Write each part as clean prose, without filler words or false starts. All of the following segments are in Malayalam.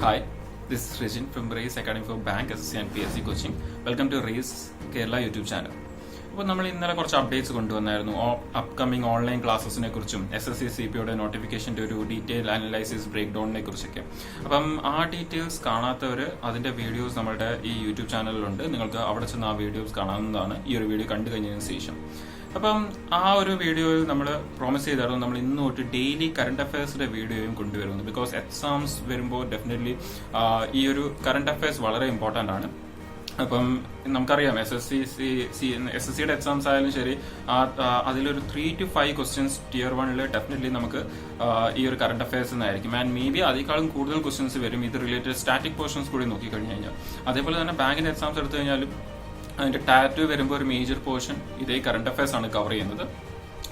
Hi, this is Regin from Race Academy for Bank SSC and PSC Coaching. Welcome to Race Kerala YouTube channel. അപ്പോൾ നമ്മൾ ഇന്നലെ കുറച്ച് അപ്ഡേറ്റ്സ് കൊണ്ടുവന്നായിരുന്നു അപ്കമിങ് ഓൺലൈൻ ക്ലാസ്സസിനെ കുറിച്ചും SSC CPയുടെ നോട്ടിഫിക്കേഷന്റെ ഒരു ഡീറ്റെയിൽ അനലൈസിസ് ബ്രേക്ക് ഡൗണിനെ കുറിച്ചൊക്കെ. അപ്പം ആ ഡീറ്റെയിൽസ് കാണാത്തവർ അതിന്റെ വീഡിയോസ് നമ്മുടെ ഈ യൂട്യൂബ് ചാനലിലുണ്ട്. നിങ്ങൾക്ക് അവിടെ ചെന്ന് ആ വീഡിയോസ് കാണാവുന്നതാണ് ഈ ഒരു വീഡിയോ കണ്ടു കഴിഞ്ഞതിന് ശേഷം. അപ്പം ആ ഒരു വീഡിയോയിൽ നമ്മൾ പ്രോമിസ് ചെയ്തായിരുന്നു നമ്മൾ ഇന്ന് തൊട്ട് ഡെയിലി കറണ്ട് അഫയേഴ്സിന്റെ വീഡിയോയും കൊണ്ടുവരുന്നു. ബിക്കോസ് എക്സാംസ് വരുമ്പോൾ ഡെഫിനറ്റ്ലി ഈ ഒരു കറണ്ട് അഫയേഴ്സ് വളരെ ഇമ്പോർട്ടന്റ് ആണ്. അപ്പം നമുക്കറിയാം SSCയുടെ എക്സാംസ് ആയാലും ശരി, അതിലൊരു 3 to 5 ക്വസ്റ്റ്യൻസ് Tier 1 ഡെഫിനറ്റ്ലി നമുക്ക് ഈ ഒരു കറണ്ട് അഫയേഴ്സ് എന്നായിരിക്കും. ആൻഡ് മേ ബി അതിനേക്കാളും കൂടുതൽ ക്വസ്റ്റ്യൻസ് വരും ഇത് റിലേറ്റഡ് സ്റ്റാറ്റിക് പോർഷൻസ് കൂടി നോക്കിക്കഴിഞ്ഞു കഴിഞ്ഞാൽ. അതേപോലെ തന്നെ ബാങ്കിന്റെ എക്സാംസ് എടുത്തു കഴിഞ്ഞാലും അതിന്റെ Tier 2 വരുമ്പോൾ ഒരു മേജർ പോർഷൻ ഇതേ കറണ്ട് അഫയേഴ്സ് ആണ് കവർ ചെയ്യുന്നത്.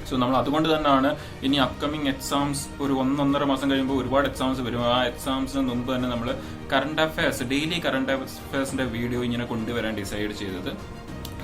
സോ നമ്മൾ അതുകൊണ്ട് തന്നെയാണ് ഇനി അപ്കമിങ് എക്സാംസ് ഒരു 1-1.5 മാസം കഴിയുമ്പോൾ ഒരുപാട് എക്സാംസ് വരും. ആ എക്സാംസിന് മുമ്പ് തന്നെ നമ്മൾ കറണ്ട് അഫയേഴ്സ് ഡെയിലി കറണ്ട് അഫയേഴ്സിന്റെ വീഡിയോ ഇങ്ങനെ കൊണ്ടുവരാൻ ഡിസൈഡ് ചെയ്തത്.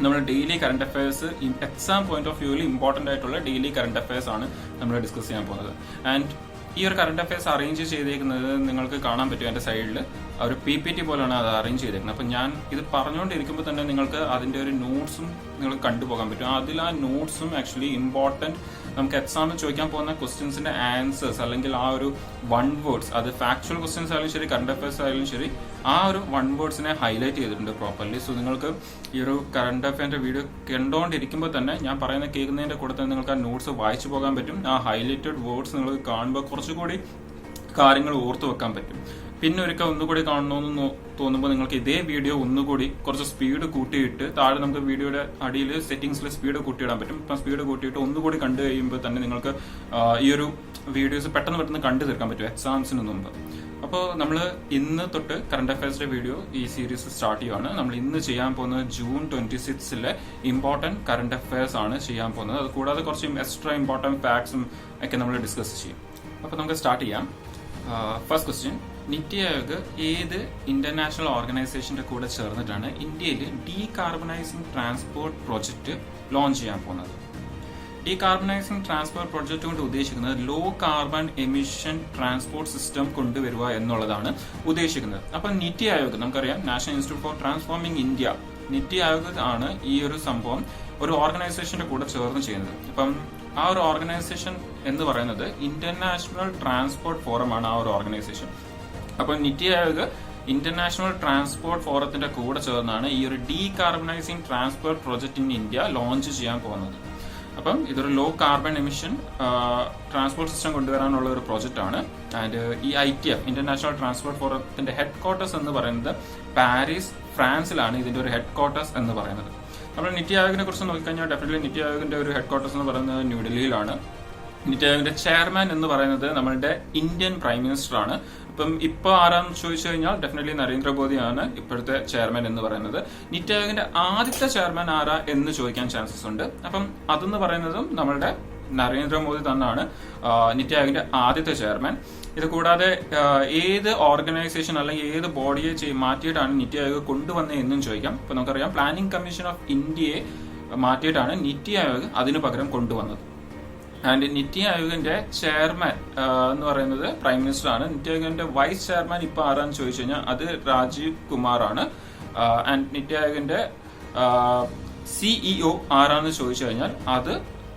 നമ്മൾ daily current affairs exam point of വ്യൂവിൽ ഇമ്പോർട്ടന്റ് ആയിട്ടുള്ള ഡെയിലി കറണ്ട് അഫയേഴ്സ് ആണ് നമ്മൾ ഡിസ്കസ് ചെയ്യാൻ പോകുന്നത്. ആൻഡ് ഈ ഒരു കറണ്ട് അഫയേഴ്സ് അറേഞ്ച് ചെയ്തേക്കുന്നത് നിങ്ങൾക്ക് കാണാൻ പറ്റും. എൻ്റെ സൈഡിൽ ഒരു PPT പോലെയാണ് അത് അറേഞ്ച് ചെയ്തേക്കുന്നത്. അപ്പം ഞാൻ ഇത് പറഞ്ഞുകൊണ്ടിരിക്കുമ്പോൾ തന്നെ നിങ്ങൾക്ക് അതിൻ്റെ ഒരു നോട്ട്സും നിങ്ങൾക്ക് കണ്ടുപോകാൻ പറ്റും. അതിൽ ആ നോട്ട്സും ആക്ച്വലി ഇമ്പോർട്ടൻറ്റ് നമുക്ക് എക്സാമിൽ ചോദിക്കാൻ പോകുന്ന ക്വസ്റ്റ്യൻസിന്റെ ആൻസേഴ്സ് അല്ലെങ്കിൽ ആ ഒരു 1 വേർഡ്സ്, അത് ഫാക്ച്വൽ ക്വസ്റ്റ്യൻസ് ആയാലും ശരി കറണ്ട് അഫയേഴ്സ് ആയാലും ശരി, ആ ഒരു 1 വേർഡ്സിനെ ഹൈലൈറ്റ് ചെയ്തിട്ടുണ്ട് പ്രോപ്പർലി. സോ നിങ്ങൾക്ക് ഈ ഒരു കറണ്ട് അഫയറിന്റെ വീഡിയോ കണ്ടുകൊണ്ടിരിക്കുമ്പോൾ തന്നെ ഞാൻ പറയുന്ന കേൾക്കുന്നതിന്റെ കൂടെ തന്നെ നിങ്ങൾക്ക് ആ നോട്ട്സ് വായിച്ചു പോകാൻ പറ്റും. ആ ഹൈലൈറ്റഡ് വേർഡ്സ് നിങ്ങൾ കാണുമ്പോൾ കുറച്ചുകൂടി കാര്യങ്ങൾ ഓർത്തു വെക്കാൻ പറ്റും. പിന്നെ ഒരിക്കൽ ഒന്നുകൂടി കാണണമെന്ന് തോന്നുമ്പോൾ നിങ്ങൾക്ക് ഇതേ വീഡിയോ ഒന്നുകൂടി കുറച്ച് സ്പീഡ് കൂട്ടിയിട്ട് താഴെ നമുക്ക് വീഡിയോയുടെ അടിയിൽ സെറ്റിംഗ്സിൽ സ്പീഡ് കൂട്ടിയിടാൻ പറ്റും. ഇപ്പം സ്പീഡ് കൂട്ടിയിട്ട് ഒന്നുകൂടി കണ്ടു കഴിയുമ്പോൾ തന്നെ നിങ്ങൾക്ക് ഈ ഒരു വീഡിയോസ് പെട്ടെന്ന് കണ്ടു തീർക്കാൻ പറ്റും എക്സാംസിന് മുമ്പ്. അപ്പോൾ നമ്മൾ ഇന്ന് തൊട്ട് കറണ്ട് അഫയേഴ്സിന്റെ വീഡിയോ ഈ സീരീസ് സ്റ്റാർട്ട് ചെയ്യുകയാണ്. നമ്മൾ ഇന്ന് ചെയ്യാൻ പോകുന്നത് June 26 ഇമ്പോർട്ടന്റ് കറണ്ട് അഫയേഴ്സ് ആണ് ചെയ്യാൻ പോകുന്നത്. അത് കൂടാതെ കുറച്ച് എക്സ്ട്രാ ഇമ്പോർട്ടന്റ് ഫാക്ട്സും ഒക്കെ നമ്മൾ ഡിസ്കസ് ചെയ്യും. അപ്പോൾ നമുക്ക് സ്റ്റാർട്ട് ചെയ്യാം. ഫസ്റ്റ് ക്വസ്റ്റ്യൻ, നിതി ആയോഗ് ഏത് ഇന്റർനാഷണൽ ഓർഗനൈസേഷന്റെ കൂടെ ചേർന്നിട്ടാണ് ഇന്ത്യയിൽ ഡീകാർബണൈസിംഗ് ട്രാൻസ്പോർട്ട് പ്രോജക്റ്റ് ലോഞ്ച് ചെയ്യാൻ പോകുന്നത്? ഡീകാർബണൈസിംഗ് ട്രാൻസ്പോർട്ട് പ്രോജക്റ്റ് കൊണ്ട് ഉദ്ദേശിക്കുന്നത് low carbon emission transport system കൊണ്ടുവരിക എന്നുള്ളതാണ് ഉദ്ദേശിക്കുന്നത്. അപ്പൊ നിതി ആയോഗ് നമുക്കറിയാം, national institute for transforming India, NITI Aayog ആണ് ഈ ഒരു സംഭവം ഒരു ഓർഗനൈസേഷന്റെ കൂടെ ചേർന്ന് ചെയ്യുന്നത്. അപ്പം ആ ഒരു ഓർഗനൈസേഷൻ എന്ന് പറയുന്നത് ഇന്റർനാഷണൽ ട്രാൻസ്പോർട്ട് ഫോറം ആണ് ആ ഒരു ഓർഗനൈസേഷൻ. അപ്പൊ നിതി ആയോഗ് ഇന്റർനാഷണൽ ട്രാൻസ്പോർട്ട് ഫോറത്തിന്റെ കൂടെ ചേർന്നാണ് ഈ ഒരു decarbonising transport project in India launch ചെയ്യാൻ പോകുന്നത്. അപ്പം ഇതൊരു low carbon emission transport system കൊണ്ടുവരാനുള്ള ഒരു പ്രോജക്റ്റ് ആണ്. ആൻഡ് ഈ ITF ഇന്റർനാഷണൽ ട്രാൻസ്പോർട്ട് ഫോറത്തിന്റെ ഹെഡ് ക്വാർട്ടേഴ്സ് എന്ന് പറയുന്നത് പാരീസ്, ഫ്രാൻസിലാണ് ഇതിന്റെ ഒരു ഹെഡ് ക്വാർട്ടേഴ്സ് എന്ന് പറയുന്നത്. നമ്മൾ നിതി ആയോഗിനെ കുറിച്ച് നോക്കിക്കഴിഞ്ഞാൽ ഡെഫിനറ്റ്ലി നിതി ആയോഗിന്റെ ഒരു ഹെഡ് ക്വാർട്ടേഴ്സ് എന്ന് പറയുന്നത് ന്യൂഡൽഹിയിലാണ്. നിതി ആയോഗിന്റെ ചെയർമാൻ എന്ന് പറയുന്നത് നമ്മളുടെ ഇന്ത്യൻ പ്രൈം മിനിസ്റ്റർ ആണ്. അപ്പം ഇപ്പൊ ആരാന്ന് ചോദിച്ചു കഴിഞ്ഞാൽ ഡെഫിനറ്റ്ലി നരേന്ദ്രമോദിയാണ് ഇപ്പോഴത്തെ ചെയർമാൻ എന്ന് പറയുന്നത്. നിതി ആയോഗിന്റെ ആദ്യത്തെ ചെയർമാൻ ആരാ എന്ന് ചോദിക്കാൻ ചാൻസസ് ഉണ്ട്. അപ്പം അതെന്ന് പറയുന്നതും നമ്മളുടെ നരേന്ദ്രമോദി തന്നെയാണ് നിതി ആയോഗിന്റെ ആദ്യത്തെ ചെയർമാൻ. ഇത് കൂടാതെ ഏത് ഓർഗനൈസേഷൻ അല്ലെങ്കിൽ ഏത് ബോഡിയെ മാറ്റിയിട്ടാണ് നിതി ആയോഗ് കൊണ്ടുവന്നത് എന്നും ചോദിക്കാം. ഇപ്പൊ നമുക്കറിയാം, പ്ലാനിംഗ് കമ്മീഷൻ ഓഫ് ഇന്ത്യയെ മാറ്റിയിട്ടാണ് നിതി ആയോഗ് അതിനു പകരം കൊണ്ടുവന്നത്. ആൻഡ് നിതി ആയോഗിന്റെ ചെയർമാൻ എന്ന് പറയുന്നത് പ്രൈം മിനിസ്റ്റർ ആണ്. നിതി ആയോഗിന്റെ വൈസ് ചെയർമാൻ ഇപ്പൊ ആരാന്ന് ചോദിച്ചു കഴിഞ്ഞാൽ അത് രാജീവ് കുമാർ ആണ്. ആൻഡ് നിതി ആയോഗിന്റെ CEO ആരാന്ന് ചോദിച്ചു കഴിഞ്ഞാൽ അത്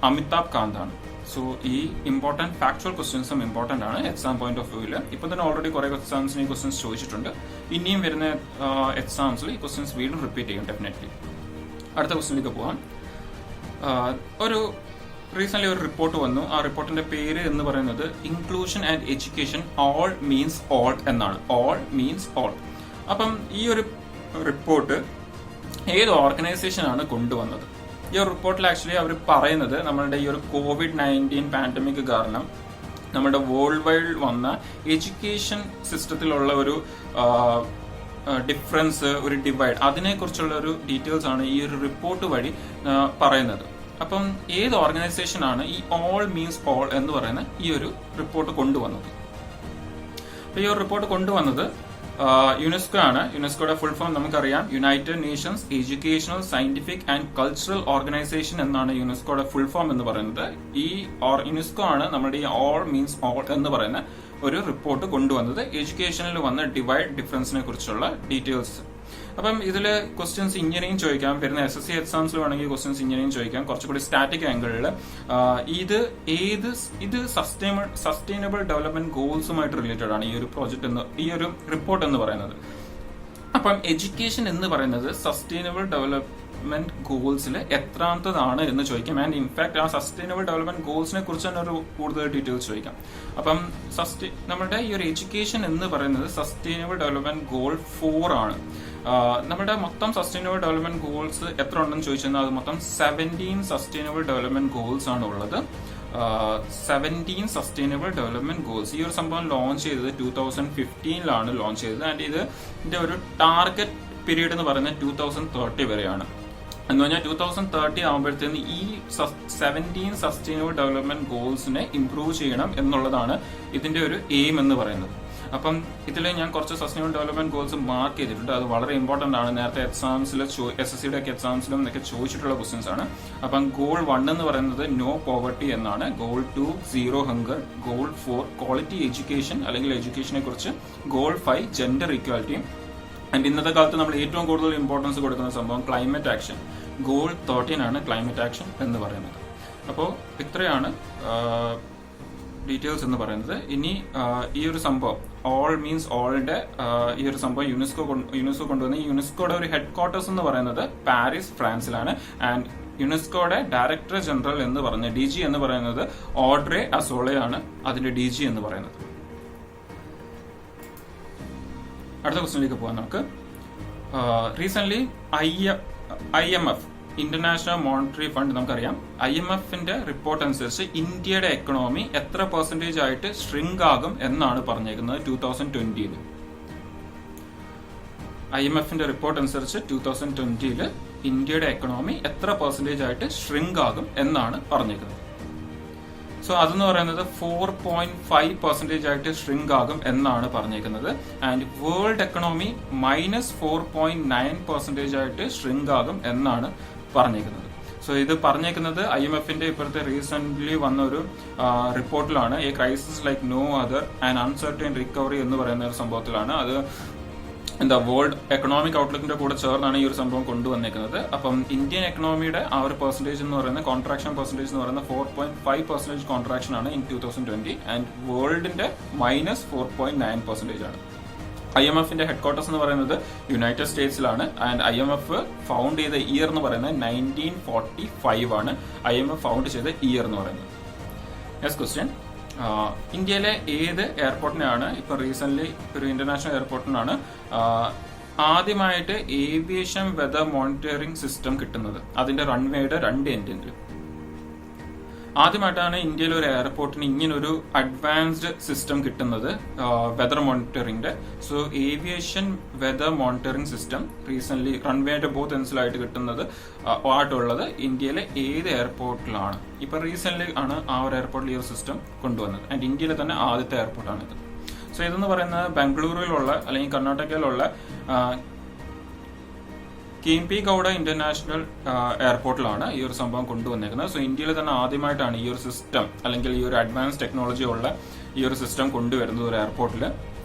അമിതാഭ് കാന്ത് ആണ്. സോ ഈ ഇമ്പോർട്ടന്റ് ഫാക്ച്വൽ ക്വസ്റ്റ്യൻസും ഇമ്പോർട്ടന്റ് ആണ് എക്സാം പോയിന്റ് ഓഫ് വ്യൂവിൽ. ഇപ്പൊ തന്നെ ഓൾറെഡി കുറെ എക്സാംസിന് ഈ ക്വസ്റ്റ്യൻസ് ചോദിച്ചിട്ടുണ്ട്. ഇനിയും വരുന്ന എക്സാംസിൽ ഈ ക്വസ്റ്റ്യൻസ് വീണ്ടും റിപ്പീറ്റ് ചെയ്യും ഡെഫിനറ്റ്ലി. അടുത്ത ക്വസ്റ്റ്യനിലേക്ക് പോകാം. ഒരു റീസെന്റ് ഒരു റിപ്പോർട്ട് വന്നു. ആ റിപ്പോർട്ടിന്റെ പേര് എന്ന് പറയുന്നത് inclusion and education all means all എന്നാണ്. All means all. അപ്പം ഈ ഒരു റിപ്പോർട്ട് ഏത് ഓർഗനൈസേഷൻ ആണ് കൊണ്ടുവന്നത്? ഈ ഒരു റിപ്പോർട്ടിൽ ആക്ച്വലി അവർ പറയുന്നത് നമ്മളുടെ ഈ ഒരു COVID-19 പാൻഡമിക് കാരണം നമ്മുടെ വേൾഡ് വൈഡ് വന്ന എഡ്യൂക്കേഷൻ സിസ്റ്റത്തിലുള്ള ഒരു ഡിഫറൻസ്, ഒരു ഡിവൈഡ്, അതിനെക്കുറിച്ചുള്ള ഒരു ഡീറ്റെയിൽസ് ആണ് ഈ ഒരു റിപ്പോർട്ട് വഴി പറയുന്നത്. അപ്പം ഏത് ഓർഗനൈസേഷൻ ആണ് ഈ ഓൾ മീൻസ് ഓൾ എന്ന് പറയുന്ന ഈ ഒരു റിപ്പോർട്ട് കൊണ്ടുവന്നത്? അപ്പൊ ഈ ഒരു റിപ്പോർട്ട് കൊണ്ടുവന്നത് യുനെസ്കോ ആണ്. യുനെസ്കോയുടെ ഫുൾ ഫോം നമുക്കറിയാം, United Nations educational scientific and cultural organisation എന്നാണ് യുനെസ്കോയുടെ ഫുൾ ഫോം എന്ന് പറയുന്നത്. ഈ യുനെസ്കോ ആണ് നമ്മുടെ ഈ ഓൾ മീൻസ് ഓൾ എന്ന് പറയുന്ന ഒരു റിപ്പോർട്ട് കൊണ്ടുവന്നത്, എഡ്യൂക്കേഷനിൽ വന്ന ഡിവൈഡ് ഡിഫറൻസിനെ കുറിച്ചുള്ള ഡീറ്റെയിൽസ്. അപ്പം ഇതിൽ ക്വസ്റ്റ്യൻസ് ഇങ്ങനെയും ചോദിക്കാം, വരുന്ന SSC എക്സാംസിൽ വേണമെങ്കിൽ ക്വസ്റ്റ്യൻസ് ഇങ്ങനെയും ചോദിക്കാം, കുറച്ചുകൂടി സ്റ്റാറ്റിക് ആംഗിളിൽ. ഇത് സസ്റ്റൈനബിൾ ഡെവലപ്മെന്റ് ഗോൾസുമായിട്ട് റിലേറ്റഡ് ആണ് ഈ ഒരു റിപ്പോർട്ട് എന്ന് പറയുന്നത്. അപ്പം എഡ്യൂക്കേഷൻ എന്ന് പറയുന്നത് സസ്റ്റൈനബിൾ ഡെവലപ്മെന്റ് ഗോൾസിൽ എത്രാമത്തതാണ് എന്ന് ചോദിക്കാം. ആൻഡ് ഇൻഫാക്ട് ആ സസ്റ്റൈനബിൾ ഡെവലപ്മെന്റ് ഗോൾസിനെ കുറിച്ച് തന്നെ ഒരു കൂടുതൽ ഡീറ്റെയിൽസ് ചോദിക്കാം. അപ്പം നമ്മുടെ ഈ ഒരു എഡ്യൂക്കേഷൻ എന്ന് പറയുന്നത് സസ്റ്റൈനബിൾ ഡെവലപ്മെന്റ് ഗോൾ 4 ആണ്. നമ്മുടെ മൊത്തം സസ്റ്റൈനബിൾ ഡെവലപ്മെന്റ് ഗോൾസ് എത്ര ഉണ്ടെന്ന് ചോദിച്ചാൽ അത് മൊത്തം 17 സസ്റ്റൈനബിൾ ഡെവലപ്മെന്റ് ഗോൾസ് ആണ് ഉള്ളത്. 17 സസ്റ്റൈനബിൾ ഡെവലപ്മെന്റ് ഗോൾസ്. ഈ ഒരു സംഭവം ലോഞ്ച് ചെയ്തത് 2015 ലോഞ്ച് ചെയ്തത്. ആൻഡ് ഇതിന്റെ ഒരു ടാർഗറ്റ് പീരീഡ് എന്ന് പറയുന്നത് 2030 വരെയാണ്. എന്ന് പറഞ്ഞാൽ 2030 ആകുമ്പോഴത്തേന് ഈ 17 സസ്റ്റൈനബിൾ ഡെവലപ്മെന്റ് ഗോൾസിനെ ഇംപ്രൂവ് ചെയ്യണം എന്നുള്ളതാണ് ഇതിന്റെ ഒരു എയിം എന്ന് പറയുന്നത്. അപ്പം ഇതിൽ ഞാൻ കുറച്ച് സസ്റ്റൈനബിൾ ഡെവലപ്മെന്റ് ഗോൾസ് മാർക്ക് ചെയ്തിട്ടുണ്ട്. അത് വളരെ ഇമ്പോർട്ടന്റ് ആണ്. നേരത്തെ എക്സാംസിൽ SSCയുടെ ഒക്കെ എക്സാംസിലും ഒക്കെ ചോദിച്ചിട്ടുള്ള ക്വസ്റ്റ്യൻസ് ആണ്. അപ്പം ഗോൾ 1 എന്ന് പറയുന്നത് നോ പോവർട്ടി എന്നാണ്. Goal 2 zero hunger. Goal 4 quality education അല്ലെങ്കിൽ എഡ്യൂക്കേഷനെ കുറിച്ച്. Goal 5 gender equality. ആൻഡ് ഇന്നത്തെ കാലത്ത് നമ്മൾ ഏറ്റവും കൂടുതൽ ഇമ്പോർട്ടൻസ് കൊടുക്കുന്ന സംഭവം ക്ലൈമറ്റ് ആക്ഷൻ. ഗോൾ 13 ആണ് ക്ലൈമറ്റ് ആക്ഷൻ എന്ന് പറയുന്നത്. അപ്പോൾ ഇത്രയാണ് ഡീറ്റെയിൽസ് എന്ന് പറയുന്നത്. ഇനി ഈ ഒരു സംഭവം ഓൾ മീൻസ് ഓളിന്റെ ഈ ഒരു സംഭവം യുനെസ്കോ കൊണ്ടുവന്ന യുനെസ്കോയുടെ ഒരു ഹെഡ് ക്വാർട്ടേഴ്സ് എന്ന് പറയുന്നത് പാരീസ്, ഫ്രാൻസിലാണ്. ആൻഡ് യുനെസ്കോയുടെ ഡയറക്ടർ ജനറൽ എന്ന് പറഞ്ഞ DG എന്ന് പറയുന്നത് ഓഡ്രെ അസോളയാണ് അതിന്റെ DG എന്ന് പറയുന്നത്. അടുത്ത ക്വസ്റ്റ്യനിലേക്ക് പോകാം നമുക്ക്. Recent IMF international monetary fund നമുക്കറിയാം. IMFന്റെ റിപ്പോർട്ട് അനുസരിച്ച് ഇന്ത്യയുടെ എക്കണോമി എത്ര പെർസെന്റേജ് ആയിട്ട് ഷ്രിങ്ക് ആകും എന്നാണ് പറഞ്ഞേക്കുന്നത് 2020. IMFന്റെ റിപ്പോർട്ട് അനുസരിച്ച് 2020 ഇന്ത്യയുടെ എക്കണോമി എത്ര പെർസെന്റേജ് ആയിട്ട് ഷ്രിങ്ക് ആകും എന്നാണ് പറഞ്ഞേക്കുന്നത്. സോ അതെന്ന് പറയുന്നത് 4.5% ആയിട്ട് ഷ്രിങ്ക് ആകും എന്നാണ് പറഞ്ഞേക്കുന്നത്. ആൻഡ് വേൾഡ് എക്കണോമി -4.9% ആയിട്ട് ഷ്രിങ്ക് ആകും എന്നാണ് പറഞ്ഞേക്കുന്നത്. സോ ഇത് പറഞ്ഞേക്കുന്നത് IMFന്റെ ഇപ്പോഴത്തെ റീസെന്റ് വന്ന ഒരു റിപ്പോർട്ടിലാണ്. A crisis like no other and uncertain recovery എന്ന് പറയുന്ന ഒരു സംഭവത്തിലാണ്. അത് വേൾഡ് എക്കണോമിക് ഔട്ട്ലുക്കിന്റെ കൂടെ ചേർന്നാണ് ഈ ഒരു സംഭവം കൊണ്ടുവന്നേക്കുന്നത്. അപ്പം ഇന്ത്യൻ എക്കണോമിയുടെ ആ ഒരു പെർസെന്റേജ് എന്ന് പറയുന്നത് കോൺട്രാക്ഷൻ പെർസെന്റേജ് എന്ന് പറയുന്നത് 4.5% കോൺട്രാക്ഷൻ ആണ് ഇൻ 2020. ആൻഡ് വേൾഡിന്റെ -4.9% ആണ്. IMFന്റെ ഹെഡ് ക്വാർട്ടേഴ്സ് എന്ന് പറയുന്നത് യുണൈറ്റഡ് സ്റ്റേറ്റ്സിലാണ്. ആൻഡ് IMF ഫൗണ്ട് ചെയ്ത ഇയർ എന്ന് പറയുന്നത് 1945 ആണ്. IMF ഫൗണ്ട് ചെയ്ത ഇയർ എന്ന് പറയുന്നത്. Next question. ഇന്ത്യയിലെ ഏത് എയർപോർട്ടിനാണ് ഇപ്പൊ റീസെന്റ് ഒരു ഇന്റർനാഷണൽ എയർപോർട്ടിനാണ് ആദ്യമായിട്ട് ഏവിയേഷൻ വെതർ മോണിറ്ററിംഗ് സിസ്റ്റം കിട്ടുന്നത്? അതിന്റെ റൺവേയുടെ 2 എൻഡിൽ ആദ്യമായിട്ടാണ് ഇന്ത്യയിലെ ഒരു എയർപോർട്ടിന് ഇങ്ങനൊരു അഡ്വാൻസ്ഡ് സിസ്റ്റം കിട്ടുന്നത് വെതർ മോണിറ്ററിംഗിന്റെ. So aviation weather monitoring system recent റൺവേയുടെ ബോത്ത് എൻസിലായിട്ട് കിട്ടുന്നത് ആയിട്ടുള്ളത് ഇന്ത്യയിലെ ഏത് എയർപോർട്ടിലാണ്? ഇപ്പൊ റീസെന്റ് ആണ് ആ ഒരു എയർപോർട്ടിൽ ഈ ഒരു സിസ്റ്റം കൊണ്ടുവന്നത്. ആൻഡ് ഇന്ത്യയിലെ തന്നെ ആദ്യത്തെ എയർപോർട്ടാണിത്. സോ ഇതെന്ന് പറയുന്നത് ബംഗളൂരുവിലുള്ള അല്ലെങ്കിൽ കർണാടകയിലുള്ള കെംപി ഗൌഡ ഇന്റർനാഷണൽ എയർപോർട്ടിലാണ് ഈ ഒരു സംഭവം കൊണ്ടുവന്നേക്കുന്നത്. സോ ഇന്ത്യയിൽ തന്നെ ആദ്യമായിട്ടാണ് ഈ ഒരു സിസ്റ്റം അല്ലെങ്കിൽ ഈ ഒരു അഡ്വാൻസ് ടെക്നോളജി ഉള്ള ഈ ഒരു സിസ്റ്റം കൊണ്ടുവരുന്നത് ഒരു എയർപോർട്ടിൽ.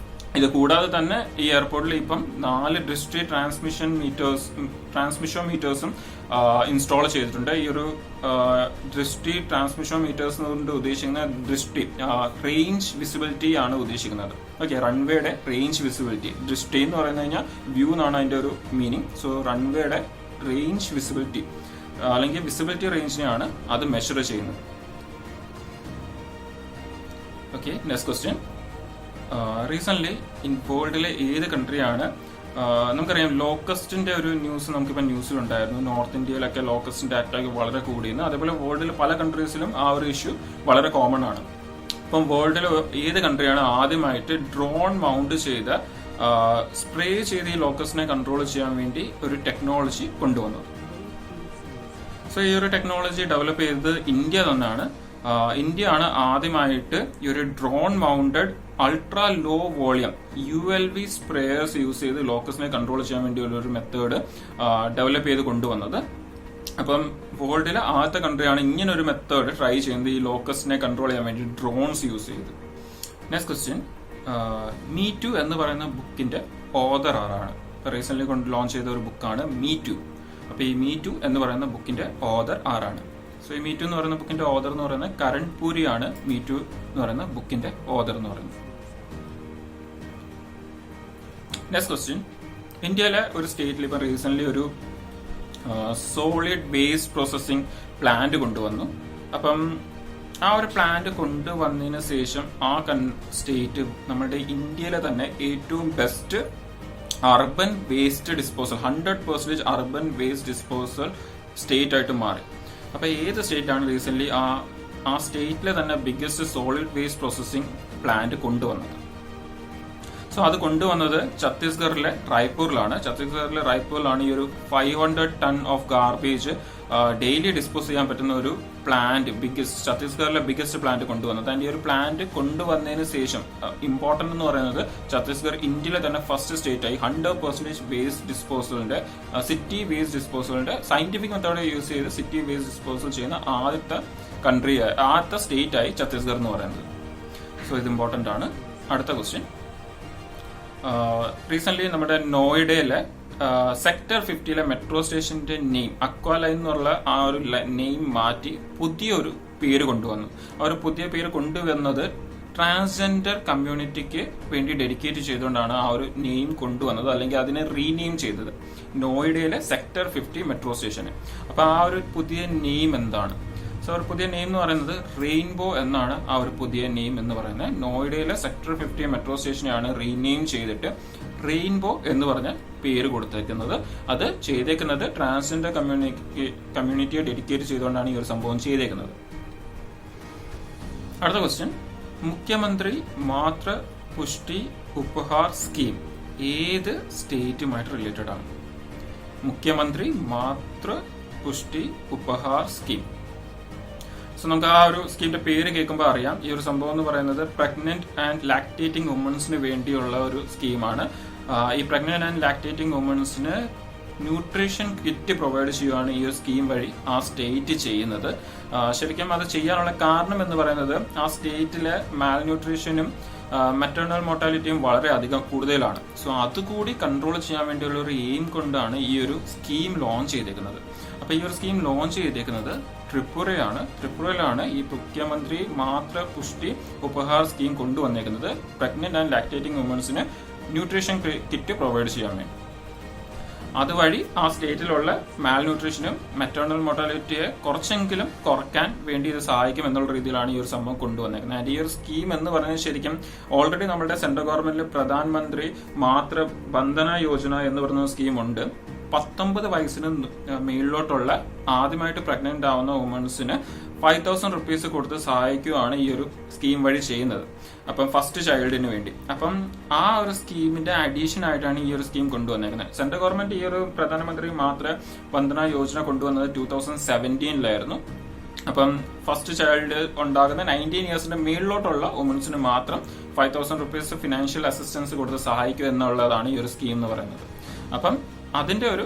ഇത് കൂടാതെ തന്നെ ഈ എയർപോർട്ടിൽ ഇപ്പം 4 ഡിസ്ട്രിക്ട് ട്രാൻസ്മിഷൻ മീറ്റേഴ്സും ഇൻസ്റ്റാൾ ചെയ്തിട്ടുണ്ട്. ഈ ഒരു ഡിസ്ട്രിക്ട് ട്രാൻസ്മിഷൻ മീറ്റേഴ്സ് കൊണ്ട് ഉദ്ദേശിക്കുന്ന റേഞ്ച് വിസിബിലിറ്റി ആണ് ഉദ്ദേശിക്കുന്നത്. ഓക്കെ, റൺവേയുടെ റേഞ്ച് വിസിബിലിറ്റി. ദൃഷ്ടി എന്ന് പറയുന്നത് കഴിഞ്ഞാൽ വ്യൂ എന്നാണ് അതിന്റെ ഒരു മീനിങ്. സോ റൺവേയുടെ റേഞ്ച് വിസിബിലിറ്റി അല്ലെങ്കിൽ വിസിബിലിറ്റി റേഞ്ചിനെയാണ് അത് മെഷർ ചെയ്യുന്നത്. Okay, next question. റീസെന്റ് വേൾഡിലെ ഏത് കൺട്രിയാണ് നമുക്കറിയാം ലോക്കസ്റ്റിന്റെ ഒരു ന്യൂസ് നമുക്കിപ്പോൾ ന്യൂസിലുണ്ടായിരുന്നു. നോർത്ത് ഇന്ത്യയിലൊക്കെ ലോക്കസ്റ്റിന്റെ അറ്റാക്ക് വളരെ കൂടിയെന്ന്. അതേപോലെ വേൾഡിൽ പല കൺട്രീസിലും ആ ഒരു ഇഷ്യൂ വളരെ കോമൺ ആണ്. ഇപ്പം വേൾഡിൽ ഏത് കൺട്രിയാണ് ആദ്യമായിട്ട് ഡ്രോൺ മൗണ്ട് ചെയ്ത സ്പ്രേ ചെയ്ത് ഈ ലോക്കസ്റ്റിനെ കൺട്രോൾ ചെയ്യാൻ വേണ്ടി ഒരു ടെക്നോളജി കൊണ്ടുവന്നത്? സോ ഈ ഒരു ടെക്നോളജി ഡെവലപ്പ് ചെയ്തത് ഇന്ത്യ തന്നെയാണ്. ഇന്ത്യ ആണ് ആദ്യമായിട്ട് ഈ ഒരു drone mounted ultra low volume ULV sprayers use ചെയ്ത് ലോക്കസിനെ കൺട്രോൾ ചെയ്യാൻ വേണ്ടിയുള്ള ഒരു മെത്തേഡ് ഡെവലപ്പ് ചെയ്ത് കൊണ്ടുവന്നത്. അപ്പം വേൾഡിലെ ആദ്യത്തെ കൺട്രിയാണ് ഇങ്ങനെ ഒരു മെത്തേഡ് ട്രൈ ചെയ്യുന്നത്, ഈ ലോക്കസിനെ കൺട്രോൾ ചെയ്യാൻ വേണ്ടി ഡ്രോൺസ് യൂസ് ചെയ്ത്. നെക്സ്റ്റ് ക്വസ്റ്റ്യൻ, മീ ടു എന്ന് പറയുന്ന ബുക്കിന്റെ ഓതർ ആരാണ്? റീസെന്റ് കൊണ്ട് ലോഞ്ച് ചെയ്ത ഒരു ബുക്കാണ് മീ ടു. അപ്പൊ ഈ മീ ടു എന്ന് പറയുന്ന ബുക്കിന്റെ ഓതർ ആരാണ്? സോ ഈ മീ ടു എന്ന് പറയുന്ന ബുക്കിന്റെ ഓതർ എന്ന് പറയുന്നത് കരൺ പൂരിയാണ്. മീ ടു എന്ന് പറയുന്ന ബുക്കിന്റെ ഓതർ എന്ന് പറയുന്നത്. നെക്സ്റ്റ് ക്വസ്റ്റ്യൻ, ഇന്ത്യയിലെ ഒരു സ്റ്റേറ്റിൽ ഇപ്പൊ റീസെന്റ് ഒരു സോളിഡ് വേസ്റ്റ് പ്രോസസ്സിംഗ് പ്ലാന്റ് കൊണ്ടുവന്നു. അപ്പം ആ ഒരു പ്ലാന്റ് കൊണ്ടുവന്നതിന് ശേഷം ആ സ്റ്റേറ്റ് നമ്മുടെ ഇന്ത്യയിലെ തന്നെ ഏറ്റവും best urban waste disposal 100% urban waste disposal state ആയിട്ട് മാറി. അപ്പൊ ഏത് സ്റ്റേറ്റ് ആണ് റീസെന്റ് ആ സ്റ്റേറ്റിലെ തന്നെ biggest solid waste processing plant കൊണ്ടുവന്നത്? സോ അത് കൊണ്ടുവന്നത് ഛത്തീസ്ഗഡിലെ റായ്പൂരിലാണ് ഈ ഒരു 500 ton of garbage daily dispose ചെയ്യാൻ പറ്റുന്ന ഒരു പ്ലാന്റ്, ഛത്തീസ്ഗഡിലെ ബിഗ്ഗസ്റ്റ് പ്ലാന്റ് കൊണ്ടുവന്നത്. ആൻഡ് ഈ ഒരു പ്ലാന്റ് കൊണ്ടുവന്നതിന് ശേഷം ഇമ്പോർട്ടന്റ് എന്ന് പറയുന്നത് ഛത്തീസ്ഗഡ് ഇന്ത്യയിലെ തന്നെ ഫസ്റ്റ് സ്റ്റേറ്റ് ആയി 100% വേസ്റ്റ് ഡിസ്പോസലിന്റെ സിറ്റി വേസ്റ്റ് ഡിസ്പോസലിന്റെ സയന്റിഫിക് മെത്തേഡ് യൂസ് ചെയ്ത് സിറ്റി വേസ്റ്റ് ഡിസ്പോസൽ ചെയ്യുന്ന ആദ്യത്തെ സ്റ്റേറ്റ് ആയി ഛത്തീസ്ഗഡ് എന്ന് പറയുന്നത്. സോ ഇത് ഇമ്പോർട്ടന്റ് ആണ്. അടുത്ത ക്വസ്റ്റ്യൻ, റീസെന്റ് നമ്മുടെ നോയിഡയിലെ സെക്ടർ 50 മെട്രോ സ്റ്റേഷന്റെ നെയിം അക്വാലൈൻ എന്നുള്ള ആ ഒരു നെയിം മാറ്റി പുതിയൊരു പേര് കൊണ്ടുവന്നു. ആ ഒരു പുതിയ പേര് കൊണ്ടുവന്നത് ട്രാൻസ്ജെൻഡർ കമ്മ്യൂണിറ്റിക്ക് വേണ്ടി ഡെഡിക്കേറ്റ് ചെയ്തുകൊണ്ടാണ് ആ ഒരു നെയിം കൊണ്ടുവന്നത്, അല്ലെങ്കിൽ അതിനെ റീനെയിം ചെയ്തത് നോയിഡയിലെ സെക്ടർ 50 മെട്രോ സ്റ്റേഷന്. അപ്പൊ ആ ഒരു പുതിയ നെയിം എന്താണ്? സോ ഒരു പുതിയ നെയിം എന്ന് പറയുന്നത് റെയിൻബോ എന്നാണ്. ആ ഒരു പുതിയ നെയിം എന്ന് പറയുന്നത് നോയിഡയിലെ സെക്ടർ 50 മെട്രോ സ്റ്റേഷനെയാണ് റീനെയിം ചെയ്തിട്ട് റെയിൻബോ എന്ന് പറഞ്ഞ പേര് കൊടുത്തേക്കുന്നത്. അത് ചെയ്തേക്കുന്നത് ട്രാൻസ്ജെൻഡർ കമ്മ്യൂണിറ്റിയെ ഡെഡിക്കേറ്റ് ചെയ്തുകൊണ്ടാണ് ഈ ഒരു സംഭവം ചെയ്തേക്കുന്നത്. അടുത്ത ക്വസ്റ്റ്യൻ, മുഖ്യമന്ത്രി മാതൃ പുഷ്ടി ഉപഹാർ സ്കീം ഏത് സ്റ്റേറ്റുമായിട്ട് റിലേറ്റഡ് ആണ്? മുഖ്യമന്ത്രി മാതൃ പുഷ്ടി ഉപഹാർ സ്കീം. സോ നമുക്ക് ആ ഒരു സ്കീമിന്റെ പേര് കേൾക്കുമ്പോൾ അറിയാം, ഈ ഒരു സംഭവം എന്ന് പറയുന്നത് പ്രഗ്നന്റ് ആൻഡ് ലാക്ടേറ്റിംഗ് വുമൻസിന് വേണ്ടിയുള്ള ഒരു സ്കീമാണ്. ഈ പ്രഗ്നന്റ് ആൻഡ് ലാക്ടേറ്റിംഗ് വുമൻസിന് ന്യൂട്രീഷൻ കിറ്റ് പ്രൊവൈഡ് ചെയ്യുകയാണ് ഈ ഒരു സ്കീം വഴി ആ സ്റ്റേറ്റ് ചെയ്യുന്നത്. ശരിക്കും അത് ചെയ്യാനുള്ള കാരണം എന്ന് പറയുന്നത് ആ സ്റ്റേറ്റിലെ മാൽന്യൂട്രീഷനും മെറ്റേണൽ മോർട്ടാലിറ്റിയും വളരെ അധികം കൂടുതലാണ്. സോ അതുകൂടി കൺട്രോൾ ചെയ്യാൻ വേണ്ടിയുള്ള ഒരു എയിം കൊണ്ടാണ് ഈ ഒരു സ്കീം ലോഞ്ച് ചെയ്തേക്കുന്നത്. അപ്പൊ ഈ ഒരു സ്കീം ലോഞ്ച് ചെയ്തേക്കുന്നത് ത്രിപുരയിലാണ് ഈ മുഖ്യമന്ത്രി മാതൃ പുഷ്ടി ഉപഹാർ സ്കീം കൊണ്ടുവന്നേക്കുന്നത് പ്രഗ്നന്റ് ആൻഡ് ലാക്ടേറ്റിംഗ് വുമൻസിന് ന്യൂട്രീഷൻ കിറ്റ് പ്രൊവൈഡ് ചെയ്യാൻ വേണ്ടി. അതുവഴി ആ സ്റ്റേറ്റിലുള്ള മാൽന്യൂട്രീഷനും മെറ്റേണൽ മോർട്ടാലിറ്റിയെ കുറച്ചെങ്കിലും കുറയ്ക്കാൻ വേണ്ടി ഇത് സഹായിക്കും എന്നുള്ള രീതിയിലാണ് ഈ ഒരു സംഭവം കൊണ്ടുവന്നേക്കുന്നത്. ആൻഡ് ഈ ഒരു സ്കീം എന്ന് പറയുന്നത് ശരിക്കും ഓൾറെഡി നമ്മുടെ സെൻട്രൽ ഗവൺമെന്റിൽ പ്രധാനമന്ത്രി മാതൃ ബന്ധന യോജന എന്ന് പറയുന്ന സ്കീം ഉണ്ട്. 19 വയസ്സിന് മേളിലോട്ടുള്ള ആദ്യമായിട്ട് പ്രഗ്നന്റ് ആവുന്ന വുമൻസിന് 5,000 rupees കൊടുത്ത് സഹായിക്കുകയാണ് ഈ ഒരു സ്കീം വഴി ചെയ്യുന്നത്. അപ്പം ഫസ്റ്റ് ചൈൽഡിന് വേണ്ടി. അപ്പം ആ ഒരു സ്കീമിന്റെ അഡീഷൻ ആയിട്ടാണ് ഈ ഒരു സ്കീം കൊണ്ടുവന്നേക്കുന്നത്. സെൻട്രൽ ഗവൺമെന്റ് ഈ ഒരു പ്രധാനമന്ത്രി മാതൃ ബന്ധന യോജന കൊണ്ടുവന്നത് 2017 അപ്പം ഫസ്റ്റ് ചൈൽഡ് ഉണ്ടാകുന്ന 19 ഇയേഴ്സിന്റെ മേളിലോട്ടുള്ള വുമൻസിന് മാത്രം 5,000 rupees ഫിനാൻഷ്യൽ അസിസ്റ്റൻസ് കൊടുത്ത് സഹായിക്കുക എന്നുള്ളതാണ് ഈ ഒരു സ്കീം എന്ന് പറയുന്നത്. അപ്പം അതിന്റെ ഒരു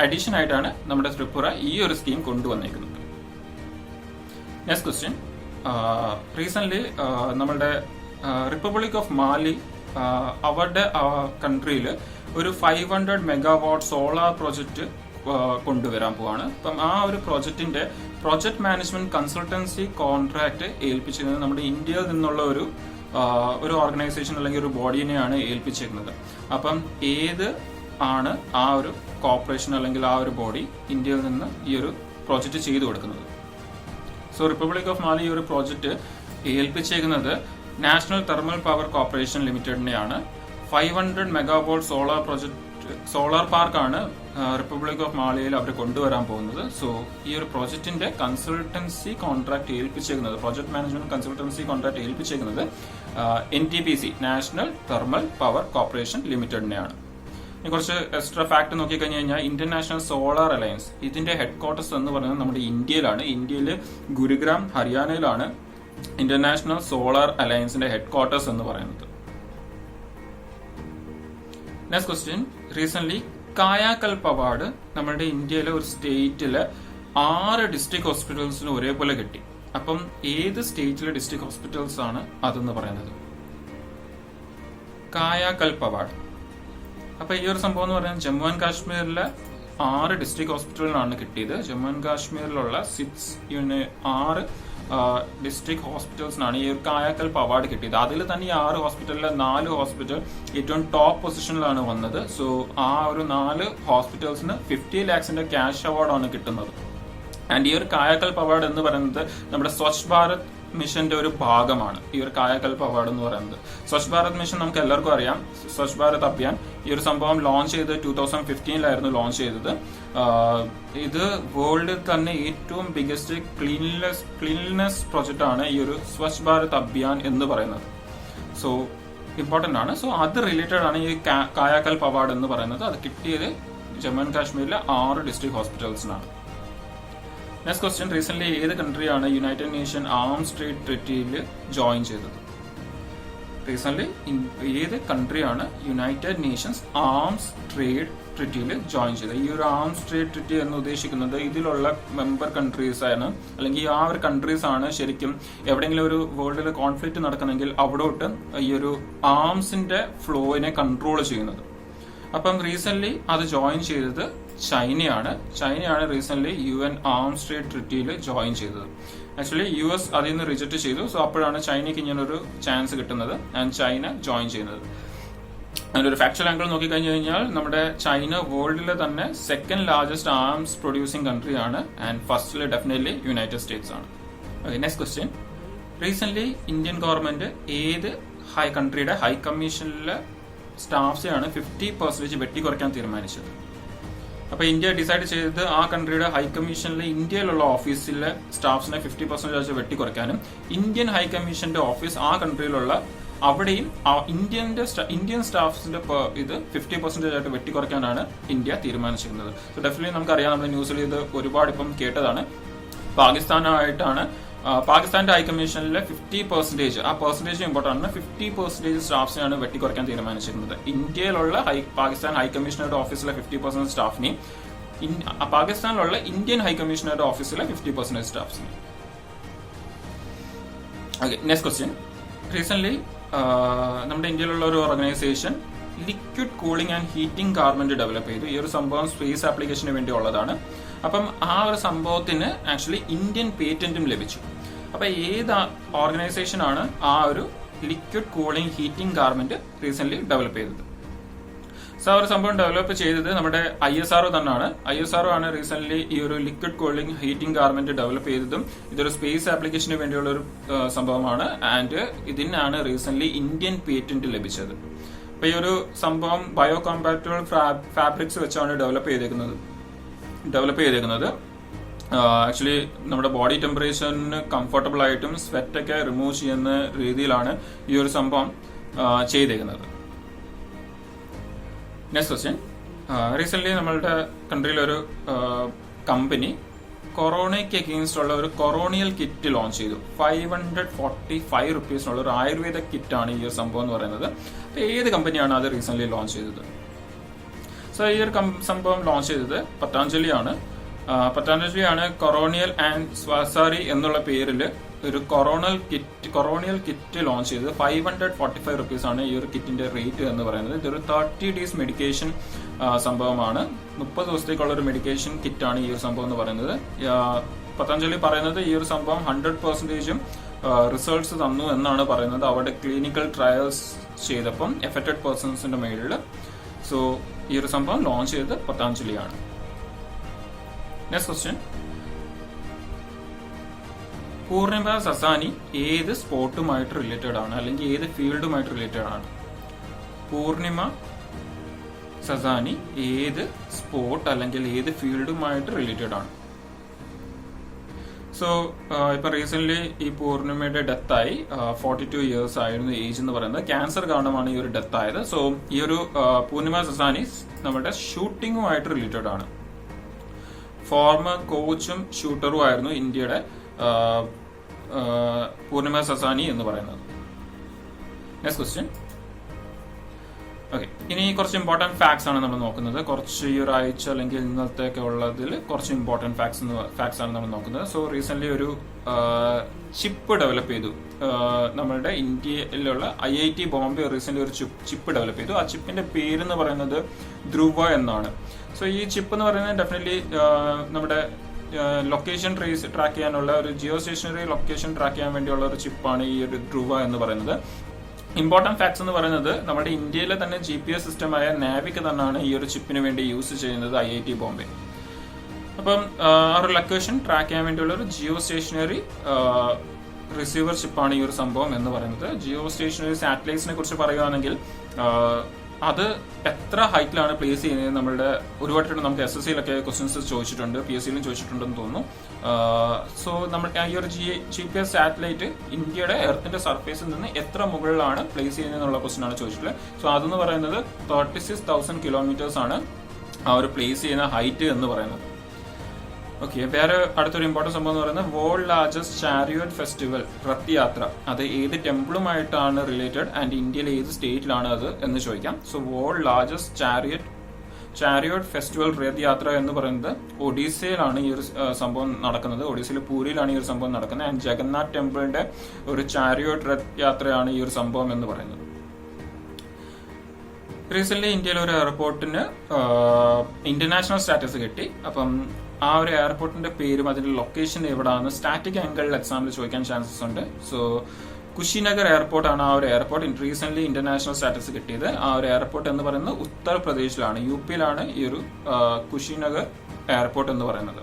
അഡീഷൻ ആയിട്ടാണ് നമ്മുടെ ത്രിപുര ഈ ഒരു സ്കീം കൊണ്ടുവന്നേക്കുന്നത്. നെക്സ്റ്റ് ക്വസ്റ്റ്യൻ, റീസെന്റ് നമ്മുടെ റിപ്പബ്ലിക് ഓഫ് മാലി അവരുടെ കൺട്രിയിൽ ഒരു 500 മെഗാവാട്ട് സോളാർ പ്രോജക്റ്റ് കൊണ്ടുവരാൻ പോവാണ്. അപ്പം ആ ഒരു പ്രോജക്ട് മാനേജ്മെന്റ് കൺസൾട്ടൻസി കോൺട്രാക്ട് ഏൽപ്പിച്ചിരുന്നത് നമ്മുടെ ഇന്ത്യയിൽ നിന്നുള്ള ഒരു ഓർഗനൈസേഷൻ അല്ലെങ്കിൽ ഒരു ബോഡിനെയാണ് ഏൽപ്പിച്ചിരിക്കുന്നത്. അപ്പം ഏത് ആണ് ആ ഒരു കോർപ്പറേഷൻ അല്ലെങ്കിൽ ആ ഒരു ബോഡി ഇന്ത്യയിൽ നിന്ന് ഈ ഒരു പ്രോജക്റ്റ് ചെയ്തു കൊടുക്കുന്നത്? സോ റിപ്പബ്ലിക് ഓഫ് മാലി ഈ ഒരു പ്രോജക്റ്റ് ഏൽപ്പിച്ചേക്കുന്നത് നാഷണൽ തെർമൽ പവർ കോർപ്പറേഷൻ ലിമിറ്റഡിനെയാണ്. 500 മെഗാവാട്ട് സോളാർ പാർക്കാണ് റിപ്പബ്ലിക് ഓഫ് മാലിയിൽ അവർ കൊണ്ടുവരാൻ പോകുന്നത്. സോ ഈ ഒരു പ്രോജക്റ്റിന്റെ കൺസൾട്ടൻസി കോൺട്രാക്ട് ഏൽപ്പിച്ചേക്കുന്നത്, പ്രോജക്ട് മാനേജ്മെന്റ് കൺസൾട്ടൻസി കോൺട്രാക്ട് ഏൽപ്പിച്ചേക്കുന്നത് NTPC national thermal power corporation ലിമിറ്റഡിനെയാണ്. കുറച്ച് എക്സ്ട്രാ ഫാക്ട് നോക്കിക്കഴിഞ്ഞ് കഴിഞ്ഞാൽ ഇന്റർനാഷണൽ സോളാർ അലയൻസ് ഇതിന്റെ ഹെഡ് ക്വാർട്ടേഴ്സ് എന്ന് പറയുന്നത് നമ്മുടെ ഇന്ത്യയിലാണ്. ഇന്ത്യയിലെ ഗുരുഗ്രാം ഹരിയാനയിലാണ് ഇന്റർനാഷണൽ സോളാർ അലയൻസിന്റെ ഹെഡ്ക്വാർട്ടേഴ്സ് എന്ന് പറയുന്നത്. Next question, recent Kayakalp award നമ്മുടെ ഇന്ത്യയിലെ ഒരു സ്റ്റേറ്റിലെ 6 ഡിസ്ട്രിക്ട് ഹോസ്പിറ്റൽസിന് ഒരേപോലെ കിട്ടി. അപ്പം ഏത് സ്റ്റേറ്റിലെ ഡിസ്ട്രിക്ട് ഹോസ്പിറ്റൽസ് ആണ് അതെന്ന് പറയുന്നത്? കായാകൽപ് അവാർഡ്. അപ്പൊ ഈ ഒരു സംഭവം എന്ന് പറയുന്നത് ജമ്മു ആൻഡ് കാശ്മീരിലെ 6 ഡിസ്ട്രിക്ട് ഹോസ്പിറ്റലിനാണ് കിട്ടിയത്. ജമ്മു ആൻഡ് കാശ്മീരിലുള്ള 6 ഡിസ്ട്രിക്ട് ഹോസ്പിറ്റൽസിനാണ് ഈ ഒരു കായാകൽപ് അവാർഡ് കിട്ടിയത്. അതിൽ തന്നെ ഈ 6 ഹോസ്പിറ്റലിലെ 4 ഹോസ്പിറ്റൽ ഏറ്റവും ടോപ്പ് പൊസിഷനിലാണ് വന്നത്. സോ ആ ഒരു 4 ഹോസ്പിറ്റൽസിന് 50 lakhs ക്യാഷ് അവാർഡാണ് കിട്ടുന്നത്. ആൻഡ് ഈ ഒരു കായാകൽപ് അവാർഡ് എന്ന് പറയുന്നത് നമ്മുടെ സ്വച്ഛ് ഭാരത് മിഷന്റെ ഒരു ഭാഗമാണ് ഈ ഒരു കായാകൽപ് അവാർഡ് എന്ന് പറയുന്നത്. സ്വച്ഛ് ഭാരത് മിഷൻ നമുക്ക് എല്ലാവർക്കും അറിയാം. സ്വച്ഛ് ഭാരത് അഭിയാൻ ഈ ഒരു സംഭവം ലോഞ്ച് ചെയ്ത് 2015 ലോഞ്ച് ചെയ്തത്. ഇത് വേൾഡിൽ തന്നെ ഏറ്റവും ബിഗസ്റ്റ് ക്ലീൻലിനെസ് പ്രൊജക്ട് ആണ് ഈ ഒരു സ്വച്ഛ് ഭാരത് അഭിയാൻ എന്ന് പറയുന്നത്. സോ ഇമ്പോർട്ടന്റ് ആണ്. സോ അത് റിലേറ്റഡ് ആണ് ഈ കായാകൽപ് അവാർഡ് എന്ന് പറയുന്നത്. അത് കിട്ടിയത് ജമ്മു ആൻഡ് കാശ്മീരിലെ 6 ഡിസ്ട്രിക്ട് ഹോസ്പിറ്റൽസിനാണ്. നെക്സ്റ്റ് ക്വസ്റ്റ്യൻ, റീസെന്റ് ഏത് കൺട്രിയാണ് യുണൈറ്റഡ് നേഷൻ ആംസ് ട്രേഡ് ട്രീറ്റിയിൽ ജോയിൻ ചെയ്തത്? റീസെന്റ് ഏത് കൺട്രിയാണ് യുണൈറ്റഡ് നേഷൻസ് ആംസ് ട്രേഡ് ട്രീറ്റിയിൽ ജോയിൻ ചെയ്തത്? ഈ ഒരു ആംസ് ട്രേഡ് ട്രീറ്റി എന്ന് ഉദ്ദേശിക്കുന്നത് ഇതിലുള്ള മെമ്പർ കൺട്രീസ് ആണ്, അല്ലെങ്കിൽ ആ ഒരു കൺട്രീസ് ആണ് ശരിക്കും എവിടെയെങ്കിലും ഒരു വേൾഡിൽ കോൺഫ്ലിക്റ്റ് നടക്കണമെങ്കിൽ അവിടോട്ട് ഈ ഒരു ആംസിന്റെ ഫ്ലോയിനെ കൺട്രോൾ ചെയ്യുന്നത്. അപ്പം റീസെന്റ് അത് ജോയിൻ ചെയ്തത് ചൈനയാണ് റീസെന്റ് UN ആംസ് ട്രേഡ് ട്രീറ്റിയിൽ ജോയിൻ ചെയ്തത്. ആക്ച്വലി US അതിൽ നിന്ന് റിജക്ട് ചെയ്തു. സോ അപ്പോഴാണ് ചൈനയ്ക്ക് ഇങ്ങനൊരു ചാൻസ് കിട്ടുന്നത് ആൻഡ് ചൈന ജോയിൻ ചെയ്യുന്നത്. അതിന്റെ ഒരു ഫാക്ച്വൽ ആംഗിൾ നോക്കിക്കഴിഞ്ഞു കഴിഞ്ഞാൽ നമ്മുടെ ചൈന വേൾഡിലെ തന്നെ 2nd largest arms producing country ആണ് ആൻഡ് ഫസ്റ്റില് ഡെഫിനറ്റ്ലി യുണൈറ്റഡ് സ്റ്റേറ്റ്സ് ആണ്. Next question, recent Indian government ഏത് കൺട്രിയുടെ ഹൈ കമ്മീഷനിലെ സ്റ്റാഫ്സിനെയാണ് 50% വെട്ടിക്കുറയ്ക്കാൻ തീരുമാനിച്ചത്? അപ്പൊ ഇന്ത്യ ഡിസൈഡ് ചെയ്തത് ആ കൺട്രിയുടെ ഹൈ കമ്മീഷനിലെ ഇന്ത്യയിലുള്ള ഓഫീസിലെ സ്റ്റാഫ്സിനെ 50% വെട്ടിക്കുറയ്ക്കാനും ഇന്ത്യൻ ഹൈ കമ്മീഷന്റെ ഓഫീസ് ആ കൺട്രിയിലുള്ള അവിടെയും ഇന്ത്യൻ സ്റ്റാഫ്സിന്റെ ഇത് 50% ആയിട്ട് വെട്ടിക്കുറയ്ക്കാനാണ് ഇന്ത്യ തീരുമാനിച്ചിരുന്നത്. സോ ഡെഫിനറ്റ്ലി നമുക്കറിയാം, നമ്മുടെ ന്യൂസിൽ ഇത് ഒരുപാട് ഇപ്പം കേട്ടതാണ്. പാകിസ്ഥാന്റെ ഹൈ കമ്മീഷനിലെ 50%, ആ പെർസെന്റേജ് ഇമ്പോർട്ടന്റ് ആണ്, 50% സ്റ്റാഫ്സിനാണ് വെട്ടിക്കുറയ്ക്കാൻ തീരുമാനിച്ചിരുന്നത്. ഇന്ത്യയിലുള്ള പാകിസ്ഥാൻ ഹൈ കമ്മീഷണറുടെ ഓഫീസിലെ 50% സ്റ്റാഫിനെയും പാകിസ്ഥാനിലുള്ള ഇന്ത്യൻ ഹൈ കമ്മീഷണറുടെ ഓഫീസിലെ 50% സ്റ്റാഫ്സിനെയും. ഓക്കെ, നെക്സ്റ്റ് ക്വസ്റ്റ്യൻ, റീസെന്റ് നമ്മുടെ ഇന്ത്യയിലുള്ള ഒരു organisation liquid cooling and heating garment develop ചെയ്തു. ഈ ഒരു സംഭവം സ്പേസ് ആപ്ലിക്കേഷന് വേണ്ടി ഉള്ളതാണ്. അപ്പം ആ ഒരു സംഭവത്തിന് ആക്ച്വലി ഇന്ത്യൻ പേറ്റന്റും ലഭിച്ചു. അപ്പൊ ഏത് ഓർഗനൈസേഷൻ ആണ് ആ ഒരു liquid cooling heating garment recent develop ചെയ്തത്? സോ ആ ഒരു സംഭവം ഡെവലപ്പ് ചെയ്തത് നമ്മുടെ ISRO തന്നെയാണ്. ISRO ആണ് റീസെന്റ് ഈ ഒരു liquid cooling heating garment develop ചെയ്തതും. ഇതൊരു സ്പേസ് ആപ്ലിക്കേഷന് വേണ്ടിയുള്ള ഒരു സംഭവമാണ് ആൻഡ് ഇതിനാണ് റീസെന്റ് ഇന്ത്യൻ പേറ്റന്റ് ലഭിച്ചത്. അപ്പൊ ഈ ഒരു സംഭവം ബയോ കോമ്പാറ്റബിൾ ഫാബ്രിക്സ് വെച്ചാണ് ഡെവലപ്പ് ചെയ്തേക്കുന്നത്. ആക്ച്വലി നമ്മുടെ ബോഡി ടെമ്പറേച്ചറിന് കംഫർട്ടബിൾ ആയിട്ടും സ്വെറ്റ് ഒക്കെ റിമൂവ് ചെയ്യുന്ന രീതിയിലാണ് ഈ ഒരു സംഭവം ചെയ്തേക്കുന്നത്. നെക്സ്റ്റ് ക്വസ്റ്റ്യൻ, റീസെന്റ് നമ്മളുടെ കൺട്രിയിലൊരു കമ്പനി കൊറോണയ്ക്ക് അഗെയിൻസ്റ്റ് ഉള്ള ഒരു കൊറോണിയൽ കിറ്റ് ലോഞ്ച് ചെയ്തു. 545 റുപ്പീസിനുള്ള ഒരു ആയുർവേദ കിറ്റ് ആണ് ഈ ഒരു സംഭവം എന്ന് പറയുന്നത്. അപ്പൊ ഏത് കമ്പനിയാണ് അത് റീസെന്റ് ലോഞ്ച് ചെയ്തത്? സോ ഈ ഒരു സംഭവം ലോഞ്ച് ചെയ്തത് പതഞ്ജലിയാണ്. കൊറോണിയൽ ആൻഡ് സ്വാസാരി എന്നുള്ള പേരിൽ ഒരു കൊറോണിയൽ കിറ്റ് ലോഞ്ച് ചെയ്തത്. 545 റുപ്പീസ് ആണ് ഈ ഒരു കിറ്റിന്റെ റേറ്റ് എന്ന് പറയുന്നത്. ഇതൊരു 30 days മെഡിക്കേഷൻ സംഭവമാണ്. 30 ദിവസത്തേക്കുള്ള ഒരു മെഡിക്കേഷൻ കിറ്റ് ആണ് ഈ ഒരു സംഭവം എന്ന് പറയുന്നത്. പതഞ്ജലി പറയുന്നത് ഈ ഒരു സംഭവം 100% റിസൾട്ട്സ് തന്നു എന്നാണ് പറയുന്നത് അവരുടെ ക്ലിനിക്കൽ ട്രയൽസ് ചെയ്തപ്പം എഫക്റ്റഡ് പേഴ്സൺസിന്റെ മേളിൽ. സോ ഈ ഒരു സംഭവം ലോഞ്ച് ചെയ്തത് പതഞ്ജലിയാണ്. നെക്സ്റ്റ് ക്വസ്റ്റ്യൻ, പൂർണിമ സസാനി ഏത് സ്പോർട്ടുമായിട്ട് റിലേറ്റഡ് ആണ്, അല്ലെങ്കിൽ ഏത് ഫീൽഡുമായിട്ട് റിലേറ്റഡ് ആണ്? പൂർണിമ സസാനി ഏത് സ്പോർട്ട് അല്ലെങ്കിൽ ഏത് ഫീൽഡുമായിട്ട് റിലേറ്റഡ് ആണ്? സോ ഇപ്പൊ റീസെന്റ് ഈ പൂർണിമയുടെ ഡെത്തായി. 42 years ആയിരുന്നു ഏജ് എന്ന് പറയുന്നത്. ക്യാൻസർ കാരണമാണ് ഈ ഒരു ഡെത്ത് ആയത്. സോ ഈ ഒരു പൂർണിമ സസാനി നമ്മുടെ ഷൂട്ടിങ്ങുമായിട്ട് റിലേറ്റഡ് ആണ്. ഫോർമർ കോച്ചും ഷൂട്ടറും ആയിരുന്നു ഇന്ത്യയുടെ പൂർണിമ സസാനി എന്ന് പറയുന്നത്. Next question. ഓക്കെ, ഇനി കുറച്ച് ഇമ്പോർട്ടന്റ് ഫാക്ട്സ് ആണ് നമ്മൾ നോക്കുന്നത്. കുറച്ച് ഈ ഒരു ആഴ്ച അല്ലെങ്കിൽ ഇന്നത്തേക്ക് ഉള്ളതിൽ കുറച്ച് ഇമ്പോർട്ടന്റ് ഫാക്ട്സ് ആണ് നമ്മൾ നോക്കുന്നത്. സോ റീസെന്റ് ഒരു ചിപ്പ് ഡെവലപ്പ് ചെയ്തു. നമ്മളുടെ ഇന്ത്യയിലുള്ള IIT ബോംബെ റീസെന്റ് ഒരു ചിപ്പ് ഡെവലപ്പ് ചെയ്തു. ആ ചിപ്പിന്റെ പേരെന്ന് പറയുന്നത് ധ്രുവ എന്നാണ്. സോ ഈ ചിപ്പ് എന്ന് പറയുന്നത് ഡെഫിനറ്റ്ലി നമ്മുടെ ലൊക്കേഷൻ ട്രാക്ക് ചെയ്യാനുള്ള ഒരു ജിയോ സ്റ്റേഷനറി ലൊക്കേഷൻ ട്രാക്ക് ചെയ്യാൻ വേണ്ടിയുള്ള ഒരു ചിപ്പാണ് ഈ ഒരു ധ്രുവ എന്ന് പറയുന്നത്. ഇമ്പോർട്ടന്റ് ഫാക്ട്സ് എന്ന് പറയുന്നത് നമ്മുടെ ഇന്ത്യയിലെ തന്നെ GPS സിസ്റ്റമായ നാവിക്ക് തന്നെയാണ് ഈ ഒരു ചിപ്പിന് വേണ്ടി യൂസ് ചെയ്യുന്നത് IIT ബോംബെ. അപ്പം ആ ഒരു ലൊക്കേഷൻ ട്രാക്ക് ചെയ്യാൻ വേണ്ടിയുള്ള ഒരു ജിയോ സ്റ്റേഷനറി റിസീവർ ചിപ്പാണ് ഈ ഒരു സംഭവം എന്ന് പറയുന്നത്. ജിയോ സ്റ്റേഷനറി സാറ്റലൈറ്റ്സിനെ കുറിച്ച് പറയുകയാണെങ്കിൽ അത് എത്ര ഹൈറ്റിലാണ് പ്ലേസ് ചെയ്യുന്നത് നമ്മളുടെ ഒരുപാട് നമുക്ക് SSCയിലൊക്കെ ക്വസ്റ്റ്യൻസ് ചോദിച്ചിട്ടുണ്ട്, PSCയിലും ചോദിച്ചിട്ടുണ്ടെന്ന് തോന്നുന്നു. സോ നമ്മൾ ഈ ഒരു GPS സാറ്റലൈറ്റ് ഇന്ത്യയുടെ എർത്തിന്റെ സർഫേസിൽ നിന്ന് എത്ര മുകളിലാണ് പ്ലേസ് ചെയ്യുന്നത് എന്നുള്ള ക്വസ്റ്റ്യൻ ആണ് ചോദിച്ചിട്ടുള്ളത്. സോ അതെന്ന് പറയുന്നത് 36,000 കിലോമീറ്റേഴ്സ് ആണ് ആ ഒരു പ്ലേസ് ചെയ്യുന്ന ഹൈറ്റ് എന്ന് പറയുന്നത്. ഓക്കെ, വേറെ അടുത്തൊരു ഇമ്പോർട്ടന്റ് സംഭവം എന്ന് പറയുന്നത് world largest chariot festival Rath യാത്ര. അത് ഏത് ടെമ്പിളുമായിട്ടാണ് റിലേറ്റഡ് ആൻഡ് ഇന്ത്യയിലെ ഏത് സ്റ്റേറ്റിലാണ് അത് എന്ന് ചോദിക്കാം. So world largest chariot festival Rath Yatra എന്ന് പറയുന്നത് ഒഡീസയിലാണ് ഈ ഒരു സംഭവം നടക്കുന്നത്. ഒഡീസയിലെ പൂരിയിലാണ് ഈ ഒരു സംഭവം നടക്കുന്നത്. ആൻഡ് ജഗന്നാഥ് ടെമ്പിളിന്റെ ഒരു ചാരിയോട്ട് റത്ത് യാത്രയാണ് ഈ ഒരു സംഭവം എന്ന് പറയുന്നത്. റീസെന്റ് ഇന്ത്യയിലെ ഒരു എയർപോർട്ടിന് ഇന്റർനാഷണൽ സ്റ്റാറ്റസ് കിട്ടി. അപ്പം ആ ഒരു എയർപോർട്ടിന്റെ പേരും അതിന്റെ ലൊക്കേഷൻ എവിടെയാണ് സ്റ്റാറ്റിക് ആംഗിളിൽ എക്സാമിൽ ചോദിക്കാൻ ചാൻസസ് ഉണ്ട്. സോ കുശിനഗർ എയർപോർട്ട് ആണ് ആ ഒരു എയർപോർട്ട് റീസെന്റ് ഇന്റർനാഷണൽ സ്റ്റാറ്റസ് കിട്ടിയത്. ആ ഒരു എയർപോർട്ട് എന്ന് പറയുന്നത് ഉത്തർപ്രദേശിലാണ്, UPയിലാണ് ഈ ഒരു കുശിനഗർ എയർപോർട്ട് എന്ന് പറയുന്നത്.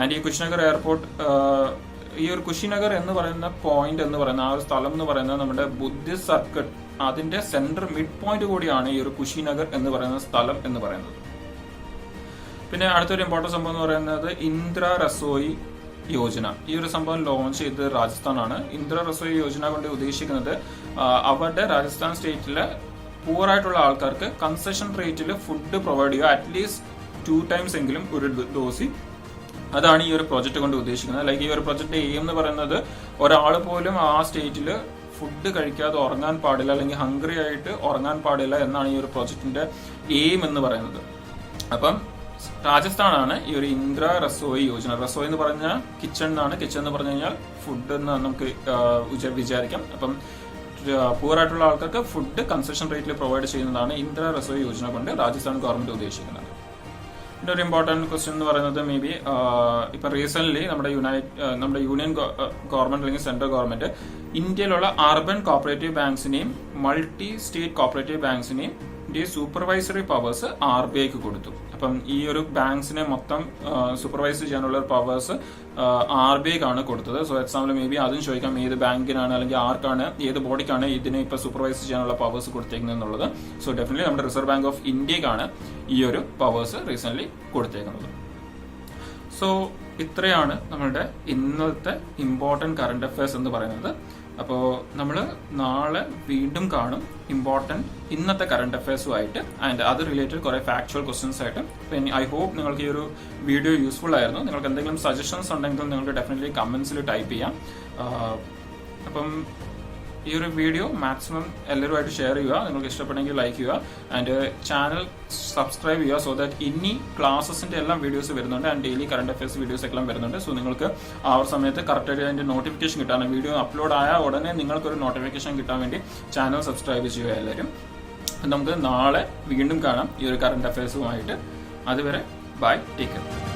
ആൻഡ് ഈ കുശിനഗർ എയർപോർട്ട് ഈ ഒരു കുശിനഗർ എന്ന് പറയുന്ന പോയിന്റ് എന്ന് പറയുന്ന ആ ഒരു സ്ഥലം എന്ന് പറയുന്നത് നമ്മുടെ ബുദ്ധിസ്റ്റ് സർക്കിൾ അതിന്റെ സെന്റർ മിഡ് പോയിന്റ് കൂടിയാണ് ഈ ഒരു കുശിനഗർ എന്ന് പറയുന്ന സ്ഥലം എന്ന് പറയുന്നത്. പിന്നെ അടുത്തൊരു ഇമ്പോർട്ടന്റ് സംഭവം എന്ന് പറയുന്നത് ഇന്ദ്ര റസോയി യോജന. ഈ ഒരു സംഭവം ലോഞ്ച് ചെയ്തത് രാജസ്ഥാനാണ്. ഇന്ദ്ര റസോയി യോജന കൊണ്ട് ഉദ്ദേശിക്കുന്നത് അവരുടെ രാജസ്ഥാൻ സ്റ്റേറ്റിലെ പൂർ ആയിട്ടുള്ള ആൾക്കാർക്ക് കൺസെഷൻ റേറ്റിൽ ഫുഡ് പ്രൊവൈഡ് ചെയ്യുക, അറ്റ്ലീസ്റ്റ് 2 times എങ്കിലും ഒരു ഡോസി. അതാണ് ഈ ഒരു പ്രൊജക്ട് കൊണ്ട് ഉദ്ദേശിക്കുന്നത്. ലൈക്ക് ഈ ഒരു പ്രൊജക്ട് എയിം എന്ന് പറയുന്നത് ഒരാൾ പോലും ആ സ്റ്റേറ്റിൽ ഫുഡ് കഴിക്കാതെ ഉറങ്ങാൻ പാടില്ല, അല്ലെങ്കിൽ ഹംഗ്രി ആയിട്ട് ഉറങ്ങാൻ പാടില്ല എന്നാണ് ഈ ഒരു പ്രൊജക്ടിന്റെ എയിം എന്ന് പറയുന്നത്. അപ്പം രാജസ്ഥാനാണ് ഈ ഒരു ഇന്ദ്ര റസോയി യോജന. റസോയി എന്ന് പറഞ്ഞാൽ കിച്ചൺ എന്നാണ്. കിച്ചൺ എന്ന് പറഞ്ഞു കഴിഞ്ഞാൽ ഫുഡ് എന്ന് നമുക്ക് വിചാരിക്കാം. അപ്പം പൂറായിട്ടുള്ള ആൾക്കാർക്ക് ഫുഡ് കൺസെഷൻ റേറ്റിൽ പ്രൊവൈഡ് ചെയ്യുന്നതാണ് ഇന്ദ്ര റസോയി യോജന കൊണ്ട് രാജസ്ഥാൻ ഗവൺമെന്റ് ഉദ്ദേശിക്കുന്നത്. പിന്നെ ഒരു ഇമ്പോർട്ടന്റ് ക്വസ്റ്റ്യൻ എന്ന് പറയുന്നത് മേ ബി ഇപ്പൊ റീസെന്റ് നമ്മുടെ യൂണിയൻ ഗവൺമെന്റ് അല്ലെങ്കിൽ സെൻട്രൽ ഗവൺമെന്റ് ഇന്ത്യയിലുള്ള അർബൻ കോപ്പറേറ്റീവ് ബാങ്ക്സിനെയും മൾട്ടി സ്റ്റേറ്റ് കോപ്പറേറ്റീവ് ബാങ്ക്സിനെയും സൂപ്പർവൈസറി പവേഴ്സ് RBIക്ക് കൊടുത്തു. അപ്പം ഈ ഒരു ബാങ്ക്സിനെ മൊത്തം സൂപ്പർവൈസ് ചെയ്യാനുള്ള പവേഴ്സ് RBIക്കാണ് കൊടുത്തത്. സോ എക്സാമ്പിൾ മേ ബി അതും ചോദിക്കാം, ഏത് ബാങ്കിനാണ് അല്ലെങ്കിൽ ആർക്കാണ് ഏത് ബോഡിക്കാണ് ഇതിനെ ഇപ്പൊ സൂപ്പർവൈസ് ചെയ്യാനുള്ള പവേഴ്സ് കൊടുത്തേക്കുന്നത് എന്നുള്ളത്. സോ ഡെഫിനറ്റ്ലി നമ്മുടെ റിസർവ് ബാങ്ക് ഓഫ് ഇന്ത്യക്കാണ് ഈ ഒരു പവേഴ്സ് റീസെന്റ് കൊടുത്തേക്കുന്നത്. സോ ഇത്രയാണ് നമ്മളുടെ ഇന്നത്തെ ഇമ്പോർട്ടന്റ് കറണ്ട് അഫയേഴ്സ് എന്ന് പറയുന്നത്. അപ്പോൾ നമ്മൾ നാളെ വീണ്ടും കാണും ഇമ്പോർട്ടന്റ് ഇന്നത്തെ കറണ്ട് അഫയേഴ്സുമായിട്ട് ആൻഡ് അത് റിലേറ്റഡ് കുറെ ഫാക്ച്വൽ ക്വസ്റ്റ്യൻസ് ആയിട്ട്. പിന്നെ ഐ ഹോപ്പ് നിങ്ങൾക്ക് ഈ ഒരു വീഡിയോ യൂസ്ഫുൾ ആയിരുന്നു. നിങ്ങൾക്ക് എന്തെങ്കിലും സജഷൻസ് ഉണ്ടെങ്കിൽ നിങ്ങൾക്ക് ഡെഫിനറ്റ്ലി കമന്റ്സിൽ ടൈപ്പ് ചെയ്യാം. അപ്പം ഈ ഒരു വീഡിയോ മാക്സിമം എല്ലാവരുമായിട്ട് ഷെയർ ചെയ്യുക. നിങ്ങൾക്ക് ഇഷ്ടപ്പെട്ടെങ്കിൽ ലൈക്ക് ചെയ്യുക ആൻഡ് ചാനൽ സബ്സ്ക്രൈബ് ചെയ്യുക. സോ ദാറ്റ് ഇനി ക്ലാസ്സസിന്റെ എല്ലാം വീഡിയോസ് വരുന്നുണ്ട് and daily current affairs videos എല്ലാം വരുന്നുണ്ട്. സോ നിങ്ങൾക്ക് ആ ഒരു സമയത്ത് കറക്റ്റായിട്ട് അതിന്റെ നോട്ടിഫിക്കേഷൻ കിട്ടാൻ, വീഡിയോ അപ്ലോഡ് ആയ ഉടനെ നിങ്ങൾക്കൊരു നോട്ടിഫിക്കേഷൻ കിട്ടാൻ വേണ്ടി ചാനൽ സബ്സ്ക്രൈബ് ചെയ്യുക എല്ലാവരും. നമുക്ക് നാളെ വീണ്ടും കാണാം ഈ ഒരു കറണ്ട് അഫയേഴ്സുമായിട്ട്. അതുവരെ ബൈ, ടേക്ക് കെയർ.